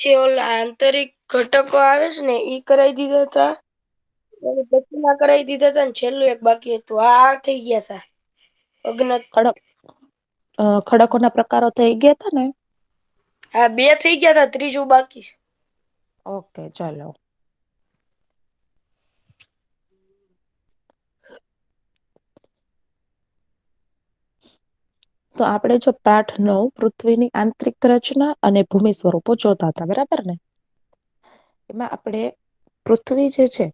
જે ઓલા આંતરિક ઘટકો આવે છે ને ઈ કરાવી દીધા હતા. પછીના કરાવી દીધા હતા ને છેલ્લું એક બાકી હતું. આ થઈ ગયા હતા. અજ્ઞાત ખડકોના પ્રકારો થઈ ગયા હતા ને? હા, 2 થઈ ગયા હતા, ત્રીજું બાકી છે. ઓકે, ચલો. તો આપણે જો પાઠ 9 પૃથ્વીની આંતરિક રચના અને ભૂમિ સ્વરૂપો જોતા હતા, બરાબર ને? એમાં આપણે પૃથ્વી જે છે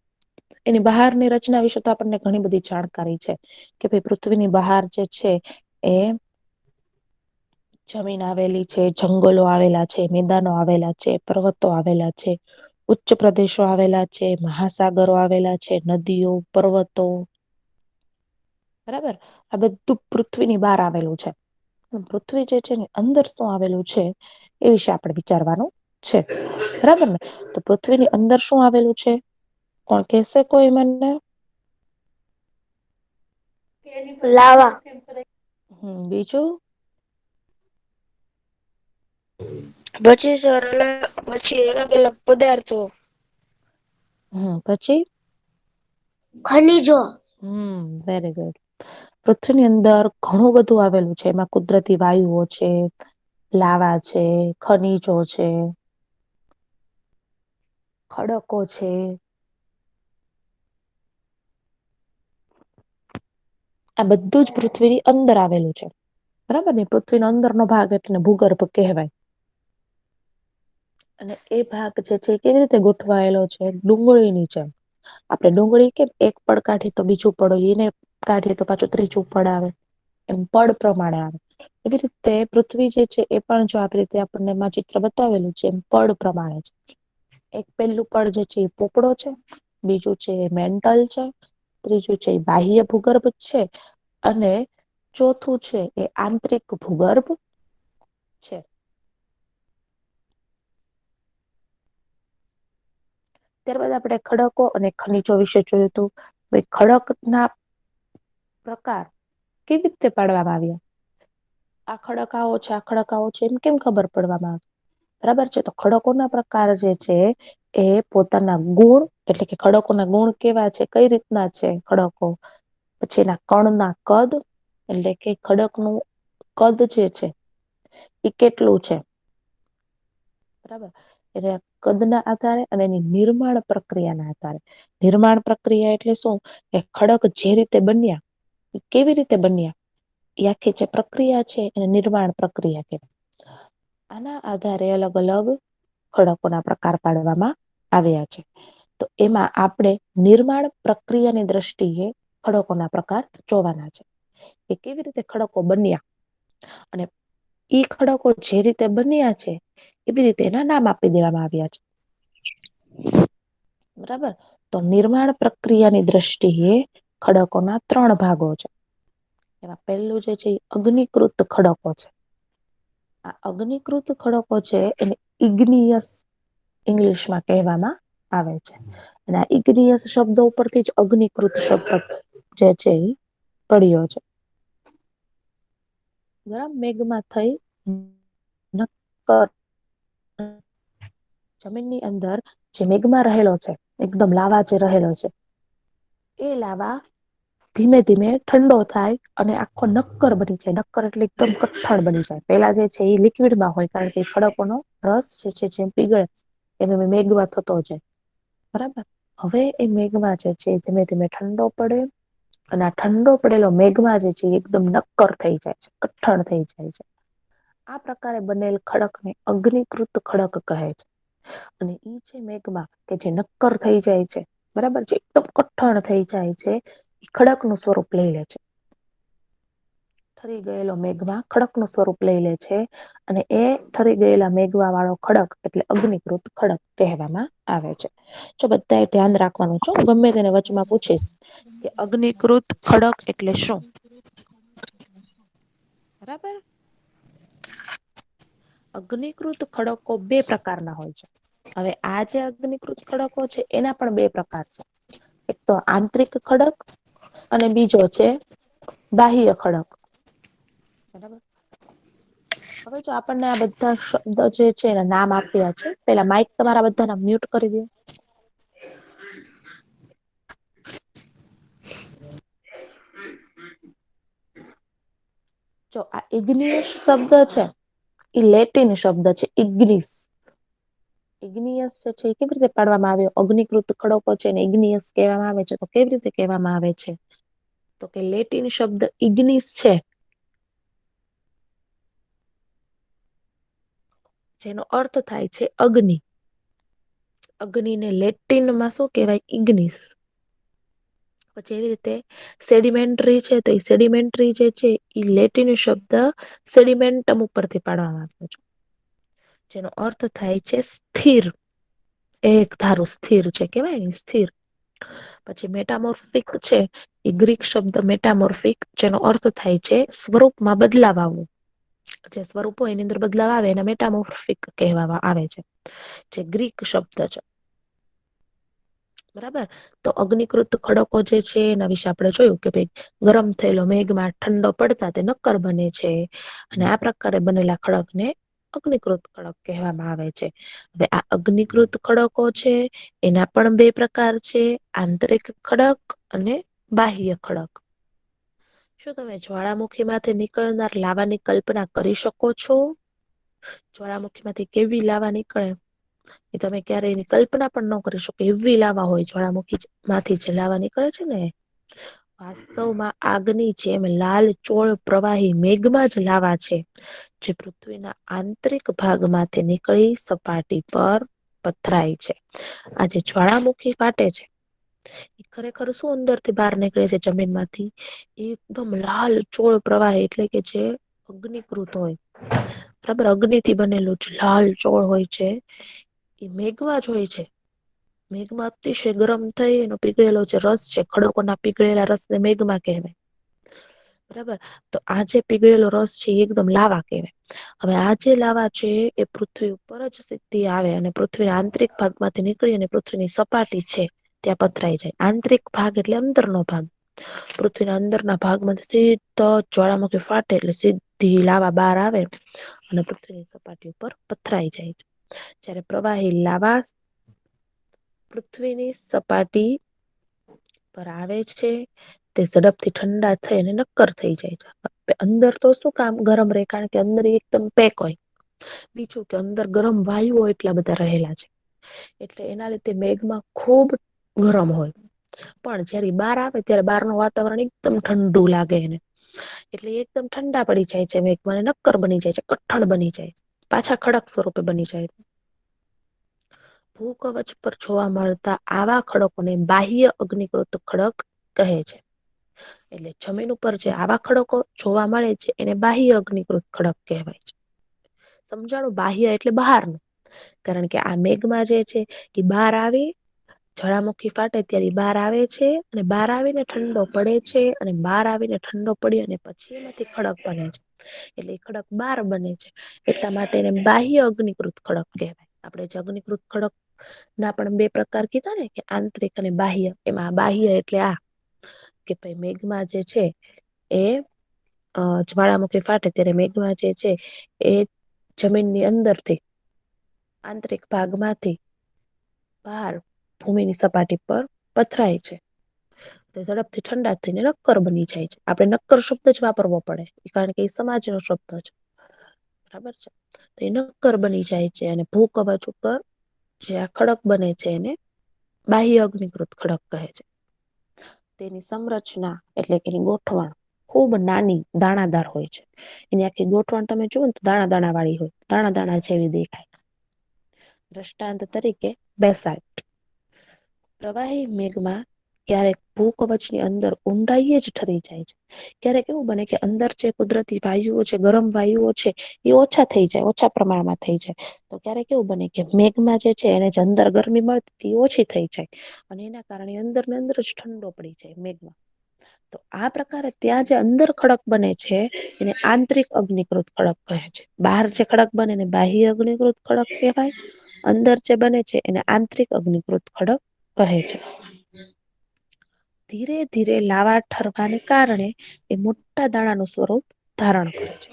એની બહારની રચના વિશે તો આપણને ઘણી બધી જાણકારી છે. કે ભાઈ પૃથ્વીની બહાર જે છે એ જમીન આવેલી છે, જંગલો આવેલા છે, મેદાનો આવેલા છે, પર્વતો આવેલા છે. ઉચ્ચ પ્રદેશો આવેલા છે, મહાસાગરો આવેલા છે, નદીઓ, પર્વતો. બરાબર, આ બધું પૃથ્વીની બહાર આવેલું છે. પૃથ્વી જે છે ને અંદર શું આવેલું છે એ વિશે આપણે વિચારવાનું છે, બરાબર ને? તો પૃથ્વીની અંદર શું આવેલું છે? કોણ કેશે કોઈ મને? લાવા. બીજું? પછી અલગ અલગ પદાર્થો. પછી? ખનીજો. Very good. પૃથ્વીની અંદર ઘણું બધું આવેલું છે. એમાં કુદરતી વાયુઓ છે, લાવા છે, ખનીજો છે, ખડકો છે. આ બધું જ પૃથ્વીની અંદર આવેલું છે. બરાબર ને? પૃથ્વીનો અંદરનો ભાગ એટલે ભૂગર્ભ કહેવાય. અને એ ભાગ જે છે કેવી રીતે ગોઠવાયેલો છે? ડુંગળીની જેમ. આપણે ડુંગળી કેમ એક પડ કાઢી તો બીજું પડ એને કાઢીએ તો પાછું ત્રીજું પડ આવે, એમ પડ પ્રમાણે આવે. એવી રીતે પૃથ્વી જે છે એ પણ જો આવી રીતે આપણને એમાં ચિત્ર બતાવેલું છે એમ પડ પ્રમાણે છે. એક પેલું પડ જે છે એ પોપડો છે, બીજું છે એ મેન્ટલ છે, ત્રીજું છે એ બાહ્ય ભૂગર્ભ છે, અને ચોથું છે એ આંતરિક ભૂગર્ભ છે. ત્યારબાદ આપણે ખડકો અને ખનીજો વિશે જોયું હતું. ખડકના પ્રકાર કેવી રીતે પાડવામાં આવ્યા? આ ખડક આવો છે, આ ખડક આવો છે, એમ કેમ ખબર પડવામાં આવે? બરાબર છે, તો ખડકોના પ્રકાર જે છે એ પોતાના ગુણ, એટલે કે ખડકોના ગુણ કેવા છે, કઈ રીતના છે ખડકો, પછી એના કણના કદ, એટલે કે ખડકનું કદ જે છે એ કેટલું છે, બરાબર? એટલે કદના આધારે અને એની નિર્માણ પ્રક્રિયાના આધારે. નિર્માણ પ્રક્રિયા એટલે શું? કે ખડક જે રીતે બન્યા, કેવી રીતે બન્યા, એ આખી જે પ્રક્રિયા છે એને નિર્માણ પ્રક્રિયા કહેવાય. આના આધારે અલગ અલગ ખડકોના પ્રકાર પાડવામાં આવ્યા છે. તો એમાં આપણે નિર્માણ પ્રક્રિયાની દ્રષ્ટિએ ખડકોના પ્રકાર જોવાના છે. કે કેવી રીતે ખડકો બન્યા, અને ઈ ખડકો જે રીતે બન્યા છે એવી રીતે એના નામ આપી દેવામાં આવ્યા છે. બરાબર, તો નિર્માણ પ્રક્રિયાની દ્રષ્ટિએ ખડકોના 3 ભાગો છે. એમાં પહેલું જે છે એ અગ્નિકૃત ખડકો છે. આ અગ્નિકૃત ખડકો છે એને ઇગ્નિયસ ઇંગ્લિશમાં કહેવામાં આવે છે. અને આ ઇગ્નિયસ શબ્દો ઉપરથી જ અગ્નિકૃત શબ્દ જે છે એ પડ્યો છે. મેઘમાં થઈ નક્કર જમીનની અંદર જે મેઘમાં રહેલો છે, એકદમ લાવા જે રહેલો છે, એ લાવા ધીમે ધીમે ઠંડો થાય અને આખો નક્કર બની જાય. નક્કર એટલે એકદમ કઠણ બની જાય. પેલા જે છે એ લિક્વિડમાં હોય, કારણ કે ખડકોનો રસ જે છે જેમ પીગળે એમ મેઘમાં થતો જાય, બરાબર? હવે એ મેઘમાં જે છે ધીમે ધીમે ઠંડો પડે, અને આ ઠંડો પડેલો મેઘમાં જે છે એકદમ નક્કર થઈ જાય છે, કઠણ થઈ જાય છે. આ પ્રકારે બનેલ ખડકને અગ્નિકૃત ખડક કહે છે. અને ઈ છે મેઘમાં કે જે નક્કર થઈ જાય છે, બરાબર છે, એકદમ કઠણ થઈ જાય છે, ખડકનું સ્વરૂપ લઈ લે છે. ઠરી ગયેલો મેઘમાં ખડકનું સ્વરૂપ લઈ લે છે, અને એ ઠરી ગયેલા મેઘવા વાળો ખડક એટલે અગ્નિકૃત ખડક કહેવામાં આવે છે. જો બધાએ ધ્યાન રાખવાનું છે, હું ગમે તેને વચમાં પૂછીશ કે અગ્નિકૃત ખડક એટલે શું? બરાબર. અગ્નિકૃત ખડકો 2 પ્રકારના હોય છે. હવે આ જે અગ્નિકૃત ખડકો છે એના પણ 2 પ્રકાર છે. એક તો આંતરિક ખડક અને બીજો છે બાહ્ય ખડક. બરાબર. હવે જો આપણને આ બધા શબ્દ જે છે એના નામ આપ્યા છે, પેલા માઈક તમારા બધાના મ્યુટ કરી દો. જો આ ઇગ્નિયસ શબ્દ છે એ લેટિન શબ્દ છે, ઇગ્નિસ. ઇગ્નિયસ જે છે એ કેવી રીતે પાડવામાં આવ્યો? અગ્નિકૃત ખડકો છે ને ઇગ્નિયસ કહેવામાં આવે છે, તો કેવી રીતે કહેવામાં આવે છે? તો કે લેટિન શબ્દ ઇગ્નિસ છે, જેનો અર્થ થાય છે અગ્નિ. અગ્નિને લેટિનમાં શું કહેવાય? ઇગ્નિસ. પછી એવી રીતે સેડિમેન્ટરી છે, તો એ સેડિમેન્ટરી જે છે એ લેટિન શબ્દ સેડિમેન્ટમ ઉપરથી પાડવામાં આવ્યો છે, જેનો અર્થ થાય છે સ્થિર. એક ધારું સ્થિર છે, કેવાય ને સ્થિર. પછી મેટામોર્ફિક છે, એ ગ્રીક શબ્દ મેટામોર્ફિક, જેનો અર્થ થાય છે સ્વરૂપમાં બદલાવ આવવો. જે સ્વરૂપ હોય એની અંદર બદલાવ આવે એને મેટામોર્ફિક કહેવામાં આવે છે, જે ગ્રીક શબ્દ છે. બરાબર. તો અગ્નિકૃત ખડકો જે છે એના વિશે આપણે જોયું કે ભાઈ ગરમ થયેલો મેઘમાં ઠંડો પડતા તે નક્કર બને છે, અને આ પ્રકારે બનેલા ખડકને અગ્નિકૃત ખડક કહેવામાં આવે છે. હવે આ અગ્નિકૃત ખડકો છે એના પણ બે પ્રકાર છે, આંતરિક ખડક અને બાહ્ય ખડક. શું તમે જ્વાળામુખી માંથી નીકળનાર લાવાની કલ્પના કરી શકો છો? જ્વાળામુખી માંથી કેવી લાવા નીકળે એ તમે ક્યારે એની કલ્પના પણ ન કરી શકો, એવી લાવા હોય જ્વાળામુખી માંથી જે લાવા નીકળે છે ને. વાસ્તવમાં આગની જેમ લાલ ચોળ પ્રવાહી મેઘમાં જ લાવા છે, જે પૃથ્વીના આંતરિક ભાગમાંથી નીકળી સપાટી પર પથરાય છે. આ જે જ્વાળામુખી ફાટે છે એ ખરેખર શું અંદર થી બહાર નીકળે છે જમીન માંથી? એકદમ લાલ ચોળ પ્રવાહી, એટલે કે જે અગ્નિકૃત હોય. બરાબર. અગ્નિ થી બનેલું લાલ ચોળ હોય છે એ મેઘમાં જ હોય છે. મેઘમાં અતિશય ગરમ થઈ એનો પીગળેલો જે રસ છે, ખડકો ના પીગળેલા રસ ને મેઘમાં કહેવાય. બરાબર. તો આ જે પીગળેલો રસ છે એ એકદમ લાવા કહેવાય. હવે આ જે લાવા છે એ પૃથ્વી ઉપર જ સીધી આવે અને પૃથ્વીના આંતરિક ભાગમાંથી નીકળી અને પૃથ્વીની સપાટી છે ત્યાં પથરાઈ જાય. આંતરિક ભાગ એટલે અંદરનો ભાગ. પૃથ્વીના અંદરના ભાગમાંથી સીધો જ્વાળામુખી ફાટે એટલે સીધી લાવા બહાર આવે અને પૃથ્વીની સપાટી ઉપર પથરાઈ જાય છે. જ્યારે પ્રવાહી લાવા પૃથ્વીની સપાટી પર આવે છે તે ઝડપથી ઠંડા થઈ અને નક્કર થઈ જાય છે. અંદર તો શું કામ ગરમ રહે? કારણ કે અંદર એકદમ પેક હોય. બીજું કે અંદર ગરમ વાયુઓ એટલા બધા રહેલા છે, એટલે એના લીધે મેઘમાં ખૂબ ગરમ હોય. પણ જયારે બહાર આવે ત્યારે બહારનું વાતાવરણ એકદમ ઠંડુ લાગે એને. એટલે એકદમ ઠંડા પડી જાય છે મેઘમાં, અને નક્કર બની જાય છે, કઠણ બની જાય. પાછા ખડક સ્વરૂપે બની જાય. ભૂકવચ પર જોવા મળતા આવા ખડકોને બાહ્ય અગ્નિકૃત ખડક કહે છે. એટલે જમીન ઉપર જે આવા ખડકો જોવા મળે છે એને બાહ્ય અગ્નિકૃત ખડક કહેવાય છે. સમજાણું? બાહ્ય એટલે બહારનું. કારણ કે આ મેઘમાં જે છે એ બહાર આવી, જ્વાળામુખી ફાટે ત્યારે બહાર આવે છે, અને બહાર આવીને ઠંડો પડે છે, અને બહાર આવીને ઠંડો પડી અને પછી એમાંથી ખડક બને છે. એટલે એ ખડક બહાર બને છે, એટલા માટે એને બાહ્ય અગ્નિકૃત ખડક કહેવાય. આપણે જે અગ્નિકૃત ખડક ના પણ બે પ્રકાર કીધા ને, કે આંતરિક અને બાહ્ય. એમાં બાહ્ય એટલે આ કે ભાઈ મેઘમાં જે છે એ જ્વાળામુખી ફાટે ત્યારે મેઘમાં જે છે એ જમીનની અંદરથી, આંતરિક ભાગમાંથી બહાર ભૂમિની સપાટી પર પથરાય છે. તે ઝડપથી ઠંડા થઈને નક્કર બની જાય છે. આપણે નક્કર શબ્દ જ વાપરવો પડે, કારણ કે એ સમાજનો શબ્દ છે. બરાબર છે. તો એ નક્કર બની જાય છે, અને ભૂકવચ ઉપર જે આ ખડક બને છે એને બાહ્ય અગ્નિકૃત ખડક કહે છે. તેની સંરચના એટલે કે એની ગોઠવણ ખૂબ નાની દાણાદાર હોય છે. એની આખી ગોઠવણ તમે જુઓ ને તો દાણા દાણા વાળી હોય, દાણા દાણા જેવી દેખાય. દ્રષ્ટાંત તરીકે બેસાલ્ટ. પ્રવાહી મેઘમાં ક્યારેક ભૂકવચની અંદર ઊંડાઈએ જ ઠરી જાય છે. ક્યારેક એવું બને કે અંદર જે કુદરતી વાયુઓ છે, ગરમ વાયુઓ છે, એ ઓછા થઈ જાય, ઓછા પ્રમાણમાં થઈ જાય. તો ક્યારેક એવું બને કે મેઘમાં જે છે એને જે અંદર ગરમી મળતી ઓછી થઈ જાય, અને એના કારણે અંદર ને અંદર જ ઠંડો પડી જાય મેઘમાં. તો આ પ્રકારે ત્યાં જે અંદર ખડક બને છે એને આંતરિક અગ્નિકૃત ખડક કહે છે. બહાર જે ખડક બને એને બાહ્ય અગ્નિકૃત ખડક કહેવાય. અંદર જે બને છે એને આંતરિક અગ્નિકૃત ખડક કહે છે. ધીરે ધીરે લાવા ઠરવાને કારણે એ મોટા દાણાનું સ્વરૂપ ધારણ કરે છે.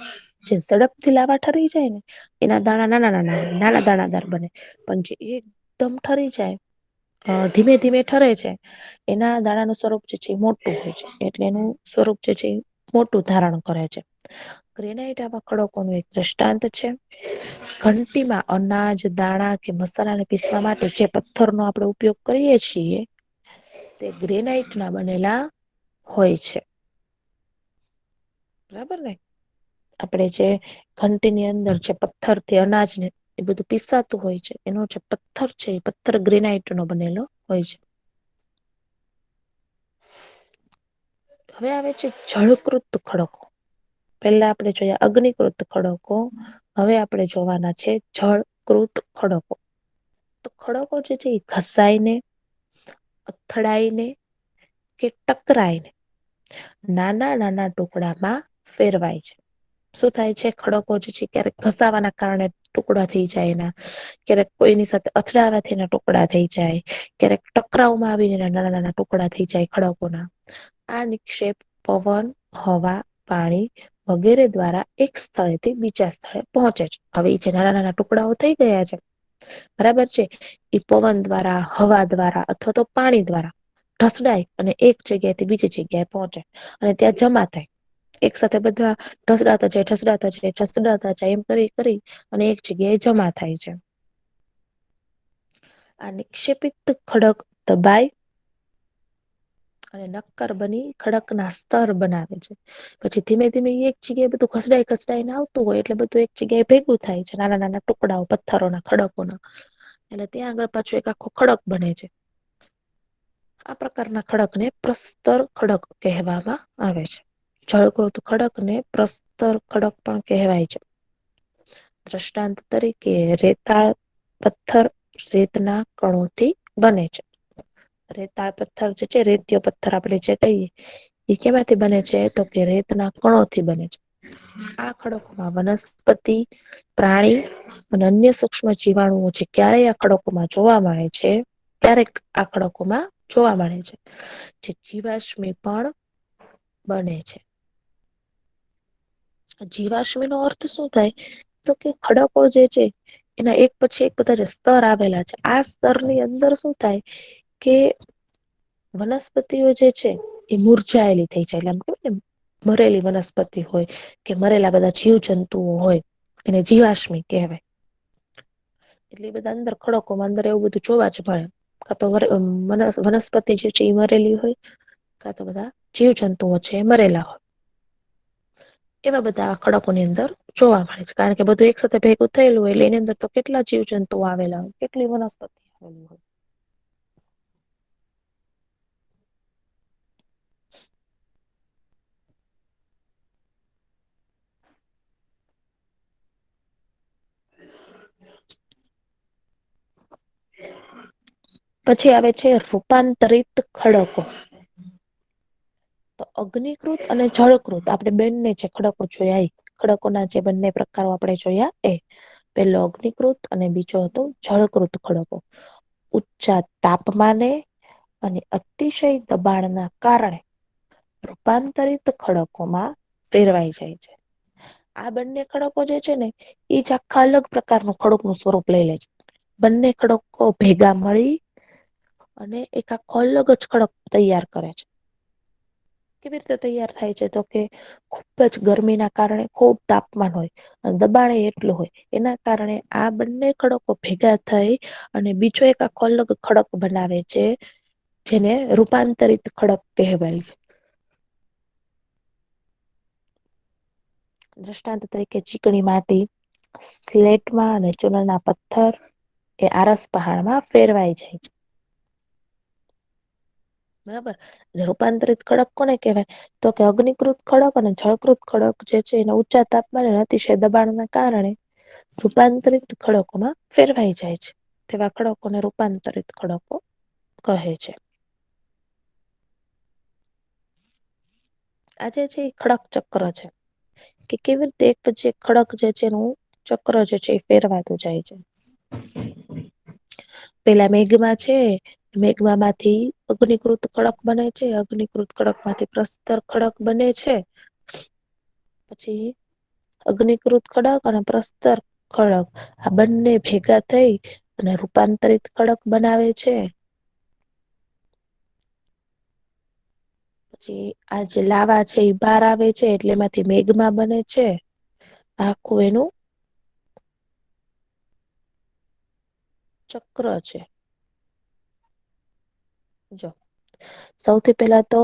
જે ઝડપથી લાવા ઠરી જાય ને એના દાણા નાના દાણાદાર બને, પણ જે એકદમ ઠરી જાય, ધીમે ધીમે ઠરે છે, એના દાણાનું સ્વરૂપ જે છે એ મોટું હોય છે, એટલે એનું સ્વરૂપ જે છે મોટું ધારણ કરે છે. ગ્રેનાઈટ આવા ખડકોનું એક દ્રષ્ટાંત છે. ઘંટીમાં અનાજ, દાણા કે મસાલાને પીસવા માટે જે પથ્થરનો આપણે ઉપયોગ કરીએ છીએ તે ગ્રેનાઈટ ના બનેલા હોય છે. બરાબર ને? આપણે જે ઘંટીની અંદર જે પથ્થરથી અનાજને એ બધું પીસાતું હોય છે, એનો જે પથ્થર છે એ પથ્થર ગ્રેનાઈટ નો બનેલો હોય છે. હવે આવે છે જળકૃત ખડકો. પેલા આપણે જોયા અગ્નિકૃત ખડકો, હવે આપણે જોવાના છે જળકૃત ખડકો. તો ખડકો જે છે એ ઘસાઈને, અથડાઈને કે ટકરાઈને નાના નાના ટુકડામાં ફેરવાય છે. શું થાય છે? ખડકો જે છે ક્યારેક ઘસાવાના કારણે ટુકડા થઈ જાય એના, ક્યારેક કોઈની સાથે અથડાવાથી એના ટુકડા થઈ જાય, ક્યારેક ટકરાવમાં આવીને નાના નાના ટુકડા થઈ જાય ખડકોના. આ નિક્ષેપ પવન, હવા, પાણી વગેરે દ્વારા એક સ્થળેથી બીજા સ્થળે પહોંચે છે. હવે એ જે નાના નાના ટુકડાઓ થઈ ગયા છે, બરાબર છે, એ પવન દ્વારા, હવા દ્વારા અથવા તો પાણી દ્વારા ઢસડાય અને એક જગ્યાએથી બીજી જગ્યાએ પહોંચે અને ત્યાં જમા થાય. એક સાથે બધા ઢસડાતા જાય એમ કરી અને એક જગ્યાએ જમા થાય છે. આ નિક્ષેપિત ખડક દબાય અને નક્કર બની ખડકના સ્તર બનાવે છે. પછી ધીમે ધીમે એક જગ્યાએ બધું ખસડાઈને આવતું હોય એટલે બધું એક જગ્યાએ ભેગું થાય છે, નાના નાના ટુકડાઓ પથ્થરોના, ખડકોના, એટલે ત્યાં આગળ પાછું એક આખો ખડક બને છે. આ પ્રકારના ખડકને પ્રસ્તર ખડક કહેવામાં આવે છે. જળકૃત ખડકને પ્રસ્તર ખડક પણ કહેવાય છે. દ્રષ્ટાંત તરીકે રેતાળ પથ્થર રેતના કણોથી બને છે. રેતાળ પથ્થર જે છે, રેતીયો પથ્થર આપણે જે કહીએ, એ કેમાંથી બને છે? તો કે રેતના કણોથી બને છે. આ ખડકોમાં વનસ્પતિ, પ્રાણી અને અન્ય સૂક્ષ્મ જીવાણુઓ જે ક્યારેય આ ખડકોમાં જોવા મળે છે, ક્યારેક આ ખડકોમાં જોવા મળે છે, જે જીવાશ્મી પણ બને છે. જીવાશ્મી નો અર્થ શું થાય? તો કે ખડકો જે છે એના એક પછી એક બધા જે સ્તર આવેલા છે, આ સ્તરની અંદર શું થાય કે વનસ્પતિઓ જે છે એ મુરઝાયેલી થઈ જાય, એટલે આમ કેવાય ને મરેલી વનસ્પતિ હોય કે મરેલા બધા જીવજંતુઓ હોય એને જીવાશ્મી કહેવાય. એટલે એ બધા અંદર ખડકોમાં અંદર એવું બધું જોવા જ મળે. કા તો વનસ્પતિ જે છે એ મરેલી હોય, કા તો બધા જીવજંતુઓ છે એ મરેલા હોય. એવા બધા ખડકોની અંદર જોવા મળે છે, કારણ કે બધું એક સાથે ભેગું થયેલું હોય એટલે એની અંદર તો કેટલા જીવજંતુઓ આવેલા હોય, કેટલી વનસ્પતિ આવેલી હોય. પછી આવે છે રૂપાંતરિત ખડકો. તો અગ્નિકૃત અને જળકૃત આપણે બંને જે ખડકો જોયા, ખડકોના જે બંને પ્રકારો આપણે જોયા એ. પેલો અગ્નિકૃત અને બીજો હતો જળકૃત ખડકો. ઊંચા તાપમાને અને અતિશય દબાણના કારણે રૂપાંતરિત ખડકોમાં ફેરવાઈ જાય છે. આ બંને ખડકો જે છે ને એ જ આખા અલગ પ્રકારનું ખડકનું સ્વરૂપ લઈ લે છે. બંને ખડકો ભેગા મળી અને એક આખો અલગ જ ખડક તૈયાર કરે છે. કેવી રીતે તૈયાર થાય છે? તો કે ખુબ જ ગરમીના કારણે ખૂબ તાપમાન હોય, દબાણ એટલું હોય, એના કારણે આ બંને ખડકો ભેગા થઈ અને બીજો એક આખો અલગ ખડક બનાવે છે, જેને રૂપાંતરિત ખડક કહેવાય છે. દ્રષ્ટાંત તરીકે ચીકણી માટી, સ્લેટમાં અને ચૂનાના પથ્થર એ આરસ પહાડમાં ફેરવાઈ જાય છે. બરાબર. રૂપાંતરિત ખડક કોને કહેવાય? તો કે અગ્નિકૃત ખડક અને જળકૃત ખડક જે છે એને ઊંચા તાપમાને અતિશય દબાણના કારણે રૂપાંતરિત ખડકોમાં ફેરવાઈ જાય છે. તેવા ખડકોને રૂપાંતરિત ખડકો કહે છે. આજે છે એ ખડક ચક્ર છે. કે કેવી રીતે એક પછી એક ખડક જે છે એનું ચક્ર જે છે એ ફેરવાતું જાય છે. પેલા મેઘમાં છે, મેઘમામાંથી અગ્નિકૃત ખડક બને છે, અગ્નિકૃત ખડક માંથી પ્રસ્તર ખડક બને છે. પછી અગ્નિકૃત ખડક અને પ્રસ્તર ખડક આ બંને ભેગા થઈ અને રૂપાંતરિત ખડક બનાવે છે. પછી આ જે લાવા છે એ બહાર આવે છે એટલે એમાંથી મેઘમા બને છે. આખું એનું ચક્ર છે. જો સૌથી પેલા તો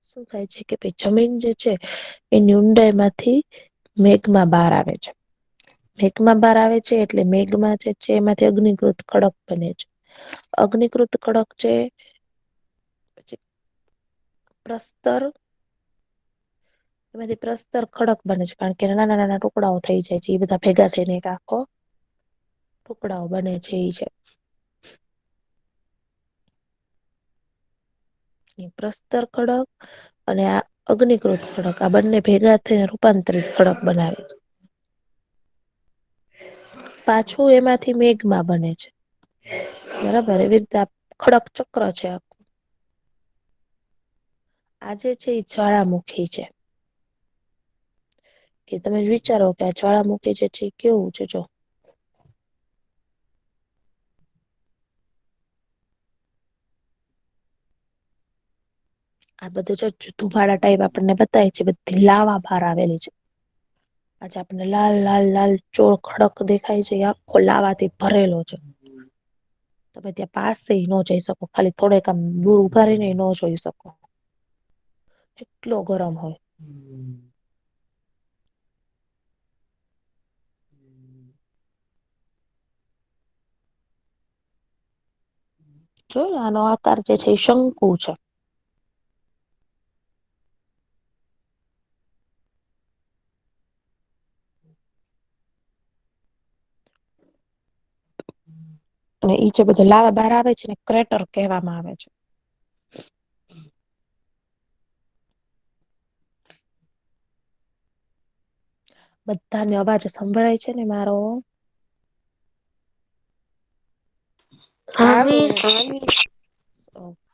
શું થાય છે કે ભાઈ જમીન જે છે એની ઊંડાઈ માંથી મેઘમાં બહાર આવે છે. મેઘમાં બહાર આવે છે એટલે મેઘમાં જે છે એમાંથી અગ્નિકૃત ખડક બને છે. અગ્નિકૃત ખડક છે પછી પ્રસ્તર એમાંથી પ્રસ્તર ખડક બને છે કારણ કે નાના નાના ટુકડાઓ થઈ જાય છે એ બધા ભેગા થઈને એક આખો ટુકડાઓ બને છે એ છે. પ્રસ્તર ખડક અને આ અગ્નિકૃત ખડક આ બંને ભેગા થઈને રૂપાંતરિત ખડક બનાવે છે. પાછું એમાંથી મેઘમાં બને છે. બરાબર એવી રીતે આ ખડક ચક્ર છે. આજે છે એ જ્વાળામુખી છે. કે તમે વિચારો કે આ જ્વાળામુખી જે છે એ કેવું છે જો. આ બધું જો ધુમાડા ટાઈપ આપણને બતાય છે બધી લાવા બહાર આવેલી છે. આજે આપણને લાલ લાલ લાલ ચોળ ખડક દેખાય છે આખો લાવાથી ભરેલો છે. તમે ત્યાં પાસે ન જઈ શકો ખાલી થોડેક આમ દૂર ઉભા રહીને ન જોઈ શકો. એટલો ગરમ હોય. જોય આનો આકાર જે છે એ શંકુ છે. અને ઈ જે બધો લાવા બહાર આવે છે ને ક્રેટર કહેવામાં આવે છે. બધાને અવાજ સંભળાય છે ને મારો.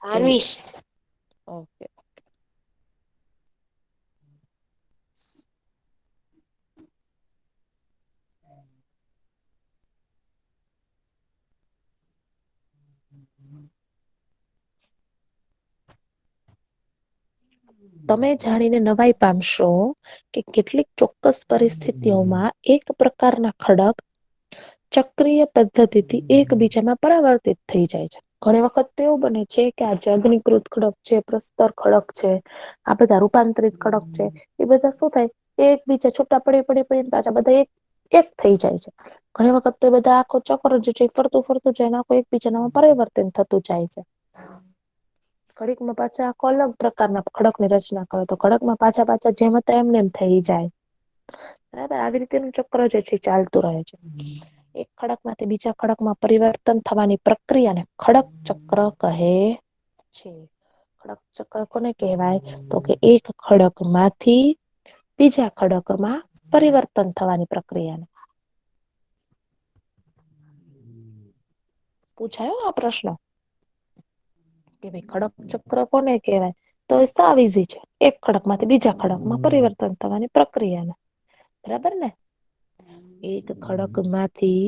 હા મિસ ઓકે. તમે જાણીને નવાઈ પામશો કે કેટલીક ચોક્કસ પરિસ્થિતિઓમાં એક પ્રકારના ખડક ચક્રીય પદ્ધતિથી એકબીજામાં પરાવર્તિત થઈ જાય છે. ઘણી વખત તો એવું બને છે કે આ જે અગ્નિકૃત ખડક છે પ્રસ્તર ખડક છે. આ બધા રૂપાંતરિત ખડક છે એ બધા શું થાય એક બીજા છૂટા પડી પાછા બધા એક થઈ જાય છે. ઘણી વખત તો બધા આખો ચક્ર જે છે ફરતું ફરતું જાય આખો એકબીજામાં પરિવર્તન થતું જાય છે. ઘડીકમાં પાછા આખો અલગ પ્રકારના ખડક ની રચના કરે તો ખડકમાં પાછા જેમ હતા એમને એમ થઈ જાય. બરાબર આવી રીતેનું ચક્ર જે છે ચાલતું રહે છે. એક ખડક માંથી બીજા ખડકમાં પરિવર્તન થવાની પ્રક્રિયાને ખડક ચક્ર કહે છે. ખડક ચક્ર કોને કહેવાય તો કે એક ખડક માંથી બીજા ખડકોમાં પરિવર્તન થવાની પ્રક્રિયાને પૂછાયો આ પ્રશ્ન કે ભાઈ ખડક ચક્ર કોને કહેવાય તો એ સાવ ઈઝી છે એક ખડક માંથી બીજા ખડકમાં પરિવર્તન થવાની પ્રક્રિયાને બરાબર ને એક ખડક માંથી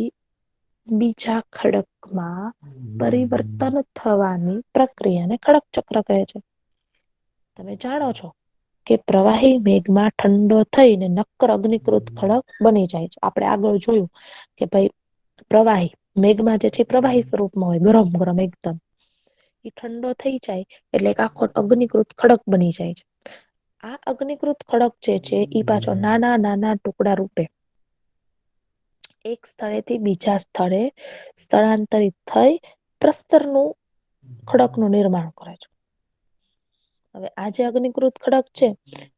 બીજા ખડકમાં પરિવર્તન થવાની પ્રક્રિયાને ખડક ચક્ર કહે છે. તમે જાણો છો કે પ્રવાહી મેઘમાં ઠંડો થઈને નક્કર અગ્નિકૃત ખડક બની જાય છે. આપણે આગળ જોયું કે ભાઈ પ્રવાહી મેઘમાં જે છે પ્રવાહી સ્વરૂપમાં હોય ગરમ ગરમ એકદમ એ ઠંડો થઈ જાય એટલે આખો અગ્નિકૃત ખડક બની જાય છે. આ અગ્નિકૃત ખડક જે છે પાછો નાના નાના ટુકડા રૂપે એક સ્થળેથી બીજા સ્થળે સ્થળાંતરિત થઈ પ્રસ્તરનું ખડક નું નિર્માણ કરે છે. હવે આ જે અગ્નિકૃત ખડક છે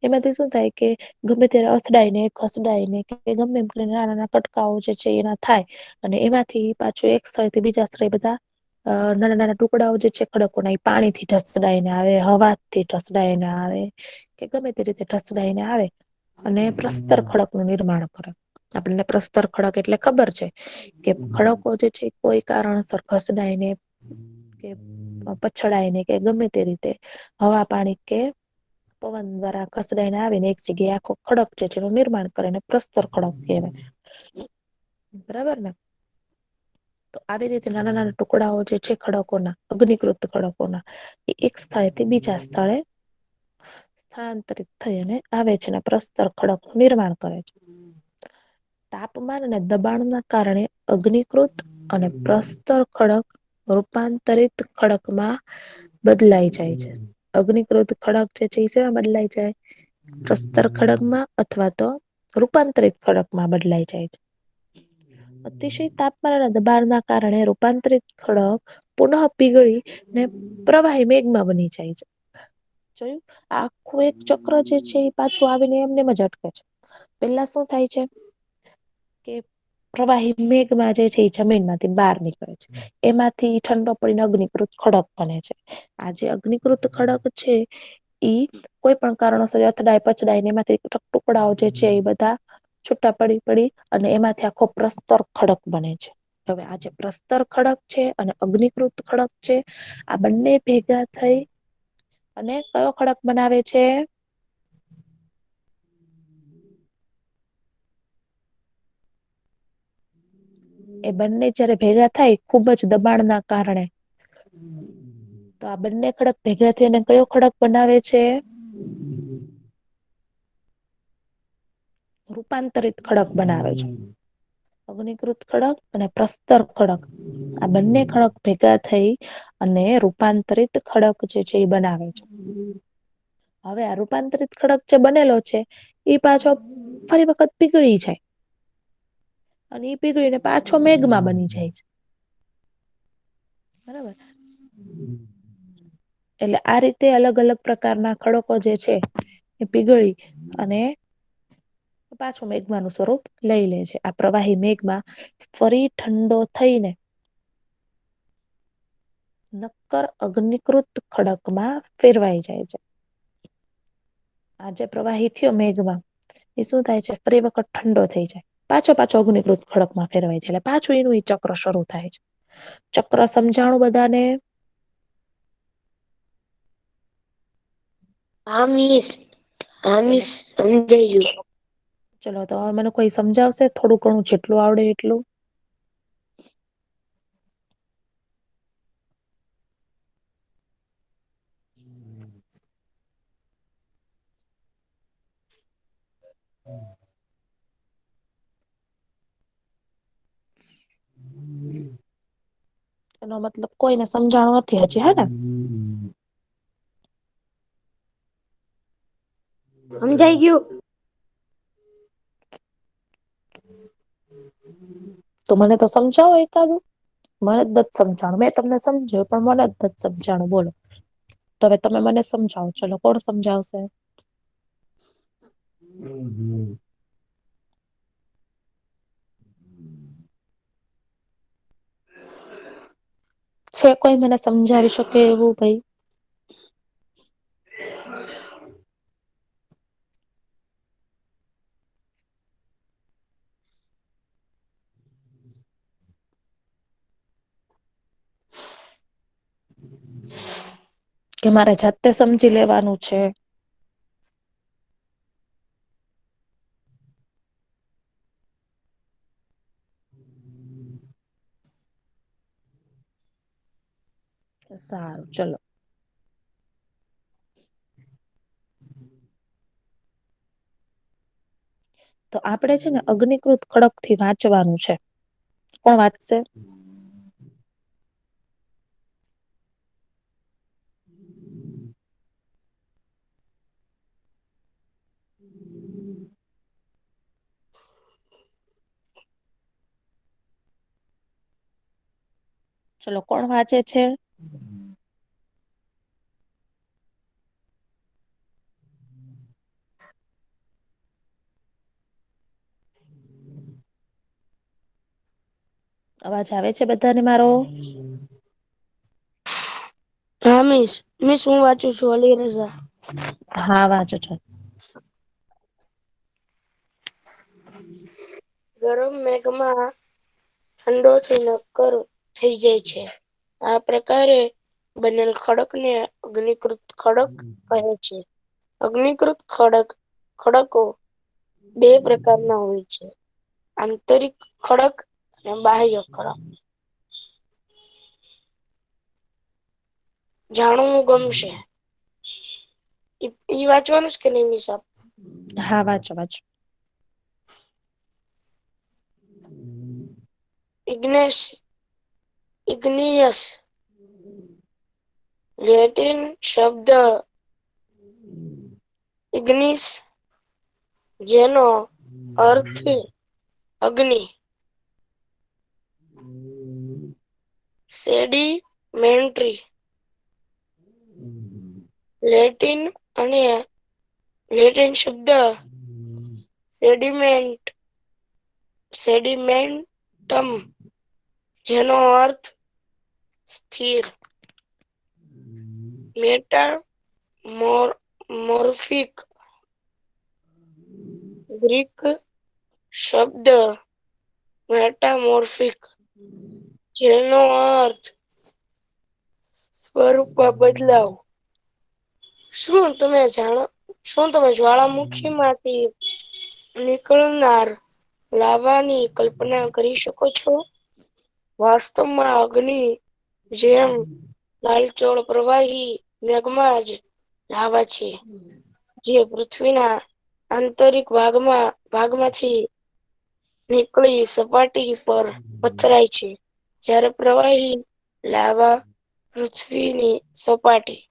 એમાંથી શું થાય કે ગમે ત્યારે અથડાયને ખસડાયને કે ગમે એમ નાના નાના કટકાઓ જે છે એના થાય અને એમાંથી પાછું એક સ્થળેથી બીજા સ્થળે બધા નાના નાના ટુકડાઓ જે છે ખડકોના એ પાણી થી ઢસડાઈને આવે હવા થી ઢસડાઈને આવે કે ગમે તે રીતે ઢસડાઈને આવે અને પ્રસ્તર ખડક નું નિર્માણ કરે આપણને પ્રસ્તર ખડક એટલે ખબર છે કે ખડકો જે છે કોઈ કારણસર ખસડાયને કે પછડાય ને કે ગમે તે રીતે હવા પાણી કે પવન દ્વારા ખસડાઈને આવીને એક જગ્યાએ આખો ખડક છે જેનું નિર્માણ કરે ને પ્રસ્તર ખડક કહેવાય. બરાબર ને. તો આવી રીતે નાના નાના ટુકડાઓ જે છે ખડકોના અગ્નિકૃત ખડકોના એ એક સ્થળેથી બીજા સ્થળે સ્થળાંતરિત થઈ અને આવે છે અને પ્રસ્તર ખડક નું નિર્માણ કરે છે. તાપમાન અને દબાણના કારણે અગ્નિકૃત અને પ્રસ્તર ખડક રૂપાંતરિત ખડકમાં બદલાઈ જાય છે. અગ્નિકૃત ખડક છે એ શેમાં બદલાય જાય? પ્રસ્તર ખડકમાં અથવા તો રૂપાંતરિત ખડકમાં બદલાઈ જાય છે. અતિશય તાપમાન અને દબાણના કારણે રૂપાંતરિત ખડક પુનઃ પીગળી ને પ્રવાહી મેઘમાં બની જાય છે. જોયું આખું એક ચક્ર જે છે એ પાછું આવીને એમનેમ જ અટકે છે. પેલા શું થાય છે કે પ્રવાહી મેઘમાં જે છે એ જમીનમાંથી બહાર નીકળે છે. એમાંથી ઠંડો પડીને અગ્નિકૃત ખડક બને છે. આ જે અગ્નિકૃત ખડક છે ઈ કોઈ પણ કારણોસર અથડાય પચડાય ને એમાંથી ટુકડાઓ જે છે એ બધા છૂટા પડી અને એમાંથી આખો પ્રસ્તર ખડક બને છે. હવે આ જે પ્રસ્તર ખડક છે અને અગ્નિકૃત ખડક છે આ બંને ભેગા થઈ અને કયો ખડક બનાવે છે? એ બંને જયારે ભેગા થાય ખુબ જ દબાણના કારણે તો આ બંને ખડક ભેગા થઈને કયો ખડક બનાવે છે? રૂપાંતરિત ખડક બનાવે છે. અગ્નિકૃત ખડક અને પ્રસ્તર ખડક આ બંને ખડક ભેગા થઈ અને રૂપાંતરિત ખડક જે છે એ બનાવે છે. હવે આ રૂપાંતરિત ખડક જે બનેલો છે એ પાછો ફરી વખત પીગળી જાય. અને એ પીગળીને પાછો મેઘમાં બની જાય છે. બરાબર. એટલે આ રીતે અલગ અલગ પ્રકારના ખડકો જે છે એ પીગળી અને પાછું મેઘમાનું સ્વરૂપ લઈ લે છે. આ પ્રવાહી મેઘમાં ફરી ઠંડો થઈને નક્કર અગ્નિકૃત ખડકમાં ફેરવાઈ જાય છે. આ જે પ્રવાહી થયો મેઘમાં એ શું થાય છે ફરી વખત ઠંડો થઈ જાય. પાછો અગ્નિકૃત ખડકમાં ફેરવાય છે એટલે પાછું એનું ચક્ર શરૂ થાય છે. ચક્ર સમજાણું બધાને? હા મિસ, હા મિસ સમજાઈ ગયું. ચલો તો હવે મને કોઈ સમજાવશે થોડું ઘણું જેટલું આવડે એટલું? એનો મતલબ કોઈને સમજાણું નથી હજી હે ને? સમજાઈ ગયું. તો મને તો સમજાવો એકાદું. મને જ નથી સમજાણું. મેં તમને સમજાવ્યું પણ મને જ નથી સમજાણું બોલો. તો હવે તમે મને સમજાવો. ચલો કોણ સમજાવશે? છે કોઈ મને સમજાવી શકે એવું ભાઈ? કે મારે જાતે સમજી લેવાનું છે? સારું ચલો. તો આપડે છે ને અગ્નિકૃત ખડક થી વાંચવાનું છે. કોણ વાંચશે? ચલો કોણ વાંચે છે? અવાજ આવે છે બધાને મારો? હા મિસ, મિસ હું વાંચું છું અલી રઝા. હા વાંચો છો. ગરમ મેઘમાં ઠંડો થી નક્કર થઈ જાય છે. આ પ્રકારે બનેલ ખડક ને અગ્નિકૃત ખડક કહે છે. અગ્નિકૃત ખડકો બે પ્રકારના હોય છે, આંતરિક ખડક અને બાહ્ય ખડક. જાણવું ગમશે. ઈ વાંચવાનું જ કે નહી નિશા? હા વાંચો વાંચો. ઇગ્નિયસ લેટિન શબ્દ ઇગ્નિસ જેનો અર્થ અગ્નિ. સેડીમેન્ટ્રી લેટિન અને લેટિન શબ્દ સેડિમેન્ટમ જેનો અર્થ સ્થિર. મોર્ફિક ગ્રીક શબ્દ મેટામોર્ફિક જેનો અર્થ સ્વરૂપમાં બદલાવ. શું તમે જ્વાળામુખી માંથી નીકળનાર લાવાની કલ્પના કરી શકો છો? વાસ્તવમાં અગ્નિ જેમ લાલચોળ પ્રવાહી મેઘમાં જ લાવા છે. જે પૃથ્વીના આંતરિક ભાગમાંથી નીકળી સપાટી પર પથરાય છે. જ્યારે પ્રવાહી લાવા પૃથ્વીની સપાટી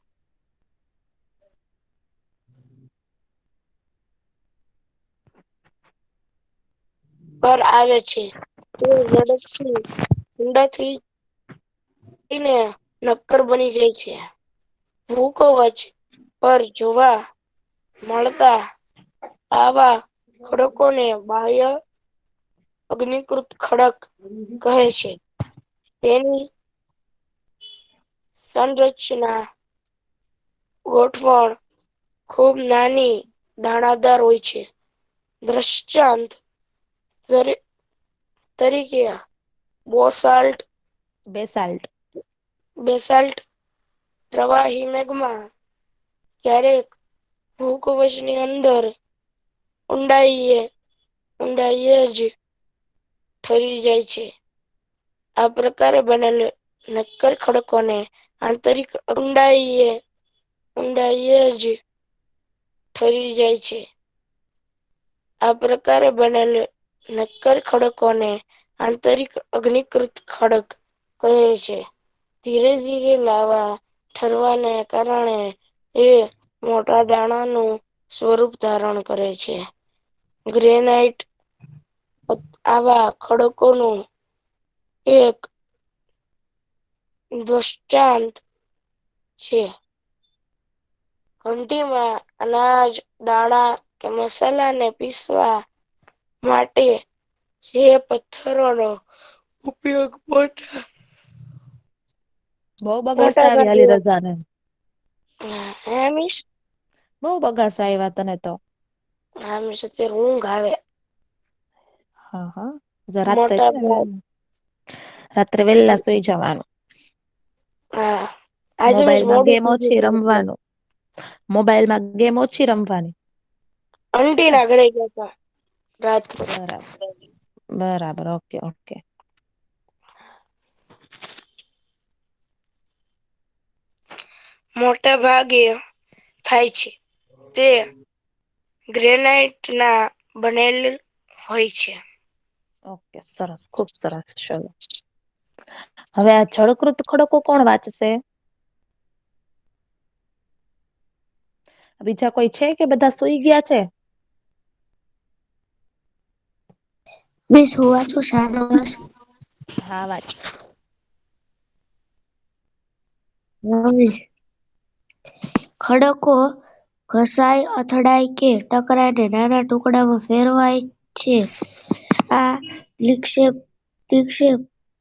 પર આવે છે તે ઝડપથી ઠંડાથી ને નક્કર બની જાય છે. ભૂકવચ પર જોવા મળતા આવા ખડકોને બાહ્ય અગ્નિકૃત ખડક કહે છે. તેની સંરચના ગોઠવણ ખૂબ નાની દાણાદાર હોય છે. દ્રષ્ટાંત તરીકે બેસાલ્ટ પ્રવાહી મેઘમાં ક્યારેક ભૂકવચની અંદર ઊંડાઈએ જ ઠરી જાય છે. આ પ્રકારે બનેલ નક્કર ખડકોને આંતરિક ઊંડાઈએ જ ઠરી જાય છે. આ પ્રકારે બનેલ નક્કર ખડકોને આંતરિક અગ્નિકૃત ખડક કહે છે. ધીરે ધીરે લાવા ઠરવાને કારણે એ મોટા દાણાનું સ્વરૂપ ધારણ કરે છે. ગ્રેનાઈટ આવા ખડકોનું એક દૃષ્ટાંત છે. ઘંટીમાં અનાજ દાણા કે મસાલાને પીસવા માટે જે પથ્થરોનો ઉપયોગ બઉ બગાસ મોટા આવી ભાગે આલી રજાને. મિસ બઉ બગાસા આવ્યા તને તો. હા મીસ અત્યારે ઊંઘ આવે. હા હા રાત્રે મોટા છે ને ભાગ રાત્રે વેહેલા સુઈ જવાનું. હા આજે મીસ મોબાઈલમાં મોડું ગેમ થઈ ઓછી ગયું એટલે રમવાનું. મોબાઈલમાં ગેમ ઓછી રમવાની. આંટી ના ઘરે ગયા હતા રાત્રે. બરાબર ઓકે ઓકે. મોટા ભાગે થાય છે તે ગ્રેનાઈટ ના બનેલ હોય છે. ઓકે સરસ ખુબ સરસ ચલો. હવે આ જળકૃત ખડકો કોણ વાંચશે? બીજા કોઈ છે કે બધા સુઈ ગયા છે? મિસ હું વાંચું શાકભાસ હા વાંચ. ખડકો ઘસાય અથડાય કે ટકરાયને નાના ટુકડામાં ફેરવાય છે. આ વિક્ષેપ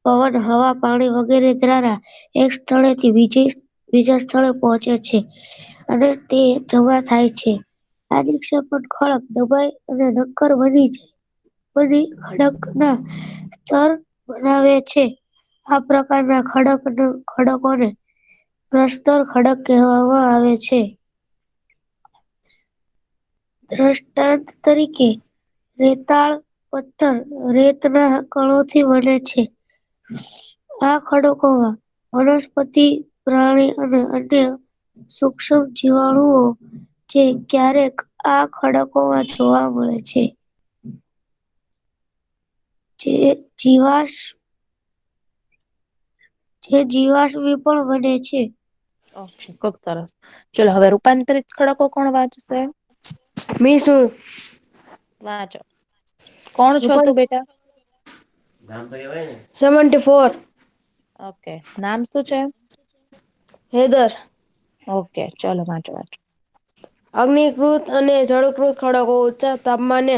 પવન હવા પાણી વગેરે દ્વારા એક સ્થળેથી બીજા સ્થળે પહોંચે છે અને તે જમા થાય છે. આ નિક્ષેપણ ખડક દબાઈ અને નક્કર બની ખડકના સ્તર બનાવે છે. આ પ્રકારના ખડકોને પ્રસ્તર ખડક કહેવામાં આવે છે. દ્રષ્ટાંત તરીકે રેતાળ પથ્થર રેતના કણોથી બને છે. આ ખડકોમાં વનસ્પતિ, પ્રાણી અને અન્ય સૂક્ષ્મ જીવાણુઓ જે ક્યારેક આ ખડકોમાં જોવા મળે છે. જે જીવાશ્મી પણ બને છે. ઓકે, ખૂબ સરસ. ચલો હવે રૂપાંતરિત ખડકો કોણ વાંચશે? મીશું વાંચો. કોણ છો તું બેટા? 74. ઓકે, નામ શું છે? હેદર. ઓકે, ચલો વાંચો. અગ્નિકૃત અને જળકૃત ખડકો ઊંચા તાપમાને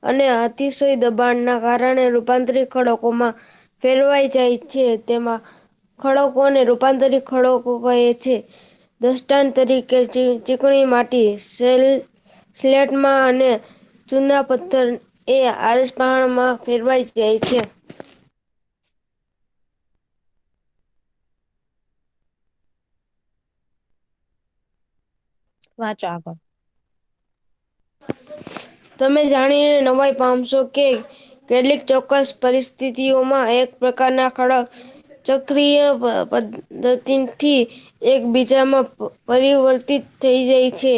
અને અતિશય દબાણના કારણે રૂપાંતરિત ખડકોમાં ફેરવાઈ જાય છે. તેમાં ખડકોને રૂપાંતરિત ખડકો કહે છે. દ્રષ્ટાંત તરીકે ચીકણી માટી, સ્લેટમાં અને ચૂના પથ્થર એ આરસ પહાણમાં ફેરવાઈ જાય છે. વાંચો આગળ. તમે જાણીને નવાઈ પામશો કે કેટલીક ચોક્કસ પરિસ્થિતિઓમાં એક પ્રકારના ખડક ચક્રીય પદ્ધતિથી એકબીજામાં પરિવર્તિત થઈ જાય છે.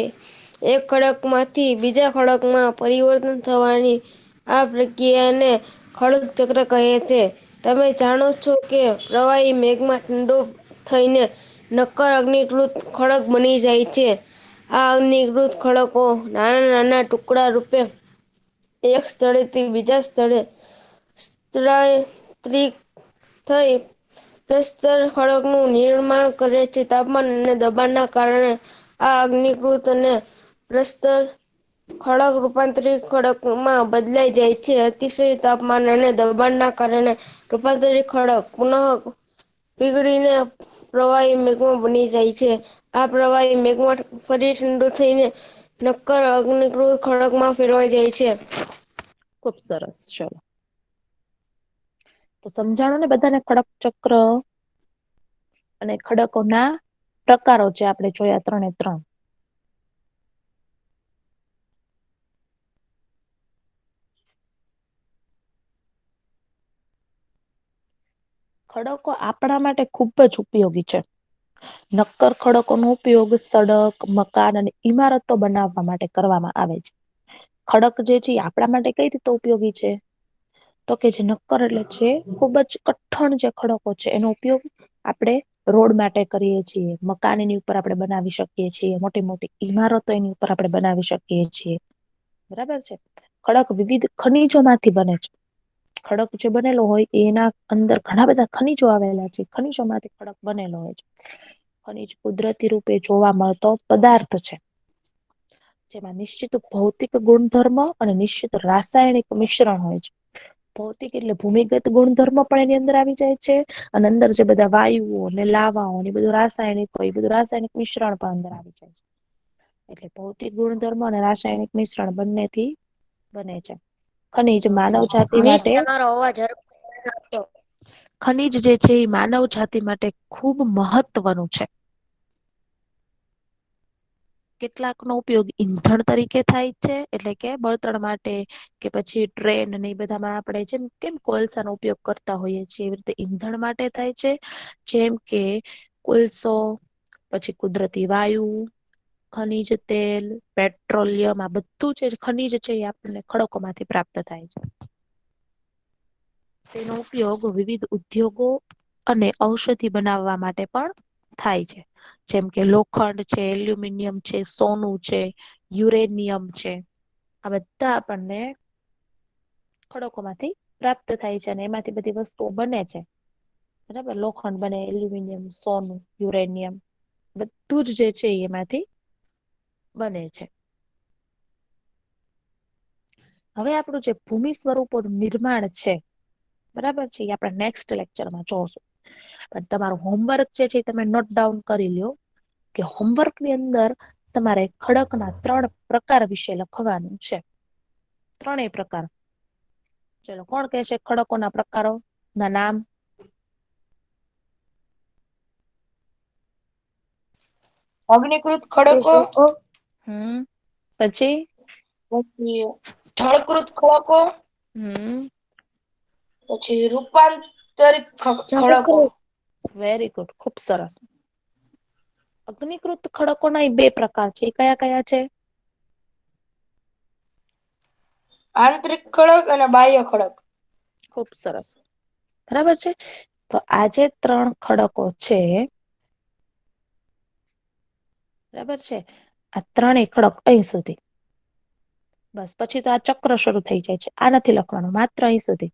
એક ખડકમાંથી બીજા ખડકમાં પરિવર્તન થવાની આ પ્રક્રિયાને ખડક ચક્ર કહે છે. તમે જાણો છો કે પ્રવાહી મેઘમાં ઠંડો થઈને નક્કર અગ્નિકૃત ખડક બની જાય છે. આ અગ્નિકૃત ખડકો નાના નાના ટુકડા રૂપે એક સ્થળેથી બીજા સ્થળે સ્થળાંતરિત થઈ પ્રસ્તર ખડકનું નિર્માણ કરે છે. તાપમાન અને દબાણના કારણે આ અગ્નિકૃત અને પ્રસ્તર ખડક રૂપાંતરિત ખડકમાં બદલાઈ જાય છે. અતિશય તાપમાન અને દબાણના કારણે રૂપાંતરિત ખડક પુનઃ પીગળીને પ્રવાહી મેઘમાં બની જાય છે. આ પ્રવાહી મેઘમાં ફરી ઠંડુ થઈને નક્કર અગ્નિકૃત ખડકમાં ફેરવાઈ જાય છે. ખુબ સરસ. ચલો તો સમજાણું ને બધાને ખડક ચક્ર અને ખડકોના પ્રકારો જે આપણે જોયા 3 ખડકો આપણા માટે ખૂબ જ ઉપયોગી છે. નક્કર ખડકોનો ઉપયોગ સડક, મકાન અને ઈમારતો બનાવવા માટે કરવામાં આવે છે. ખડક જે છે આપણા માટે કઈ રીતે ઉપયોગી છે? તો કે જે નક્કર એટલે છે ખુબ જ કઠણ જે ખડકો છે એનો ઉપયોગ આપણે રોડ માટે કરીએ છીએ, મકાન એની ઉપર આપણે બનાવી શકીએ છીએ, મોટી મોટી ઈમારતો એની ઉપર આપણે બનાવી શકીએ છીએ. બરાબર છે. ખડક વિવિધ ખનીજોમાંથી બને છે. ખડક જે બનેલો હોય એના અંદર ઘણા બધા ખનીજો આવેલા છે. ખનીજોમાંથી ખડક બનેલો હોય છે. ખનીજ કુદરતી રૂપે જોવા મળતો પદાર્થ છે. જેમાં નિશ્ચિત ભૌતિક ગુણધર્મ અને નિશ્ચિત રાસાયણિક મિશ્રણ હોય છે. ભૌતિક એટલે ભૂમિગત ગુણધર્મ પણ એની અંદર આવી જાય છે. અને અંદર જે બધા વાયુઓ ને લાવાઓ એ બધું રાસાયણિક હોય એ બધું રાસાયણિક મિશ્રણ પણ અંદર આવી જાય છે. એટલે ભૌતિક ગુણધર્મ અને રાસાયણિક મિશ્રણ બંનેથી બને છે. ખનીજ માનવ જાતિ મિસ માટે તમારો અવાજ હતો. ખનીજ જે છે એ માનવ જાતિ માટે ખૂબ મહત્વનું છે. કેટલાકનો ઉપયોગ ઈંધણ તરીકે થાય છે એટલે કે બળતણ માટે કે પછી ટ્રેન ને એ બધામાં આપણે જેમ કેમ કોલસાનો ઉપયોગ કરતા હોઈએ છીએ એવી રીતે ઈંધણ માટે થાય છે. જેમ કે કોલસો પછી કુદરતી વાયુ ખનીજ તેલ, પેટ્રોલિયમ આ બધું છે ખનીજ છે એ આપણને ખડકોમાંથી પ્રાપ્ત થાય છે. તેનો ઉપયોગ વિવિધ ઉદ્યોગો અને ઔષધિ બનાવવા માટે પણ થાય છે. જેમ કે લોખંડ છે, એલ્યુમિનિયમ છે, સોનું છે, યુરેનિયમ છે. આ બધા આપણને ખડકોમાંથી પ્રાપ્ત થાય છે અને એમાંથી બધી વસ્તુઓ બને છે. બરાબર લોખંડ બને, એલ્યુમિનિયમ, સોનું, યુરેનિયમ બધું જ જે છે એમાંથી બને છે. હવે આપણું જે ભૂમિ સ્વરૂપોનું નિર્માણ છે. બરાબર છે એ આપણે નેક્સ્ટ લેક્ચરમાં જોશું. પણ તમારું હોમવર્ક જે છે તમે નોટ ડાઉન કરી લ્યો કે હોમવર્કની અંદર તમારે ખડકના 3 પ્રકાર વિશે લખવાનું છે. 3 પ્રકાર. ચલો કોણ કેશે ખડકોના પ્રકારો ના નામ? અગ્નિકૃત ખડકો પછી પછી જળકૃત ખડકો, હમ પછી રૂપાંતરિત ખડકો. જળકૃત વેરી ગુડ, ખુબ સરસ. અગ્નિકૃત ખડકોના બે પ્રકાર છે, એ કયા કયા છે? આંતરિક ખડક અને બાહ્ય ખડક. ખુબ સરસ, બરાબર છે. તો આજે 3 ખડકો છે. બરાબર છે, આ 3 ખડક અહીં સુધી. બસ પછી તો આ ચક્ર શરૂ થઈ જાય છે, આ નથી લખવાનું, માત્ર અહીં સુધી.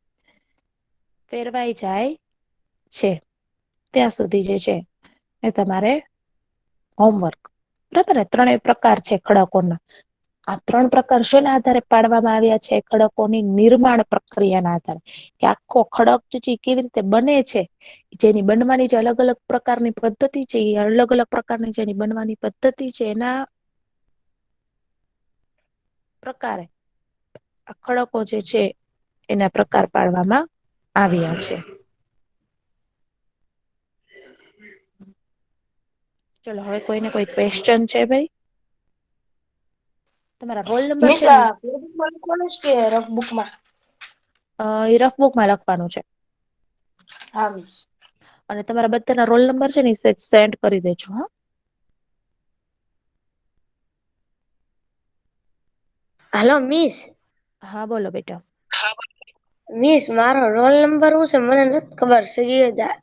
ફેરવાઈ જાય છે, ત્યાં સુધી જે છે એ તમારે હોમવર્ક. બરાબર ને, 3 પ્રકાર છે ખડકોના. આ 3 પ્રકાર શેના આધારે પાડવામાં આવ્યા છે? ખડકોની નિર્માણ પ્રક્રિયાના આધારે. કે આખો ખડક જે કેવી રીતે બને છે. જેની બનવાની જે અલગ અલગ પ્રકારની પદ્ધતિ છે, એ અલગ અલગ પ્રકારની જેની બનવાની પદ્ધતિ છે, એના પ્રકારે આ ખડકો જે છે, એના પ્રકાર પાડવામાં આવ્યા છે. ચલો, હવે કોઈને કોઈ ક્વેશ્ચન છે ભાઈ? તમારા રોલ નંબર મિસ છે ને, આ નોટબુકમાં લખવાનું છે કે રફબુકમાં? એ રફબુકમાં લખવાનું છે. હા મિસ. અને તમારા બધાના રોલ નંબર છે ને, સેન્ડ કરી દેજો. હા, હાલો મિસ. હા બોલો બેટા. મિસ, મારો રોલ નંબર શું છે મને નથી ખબર. સૈયદા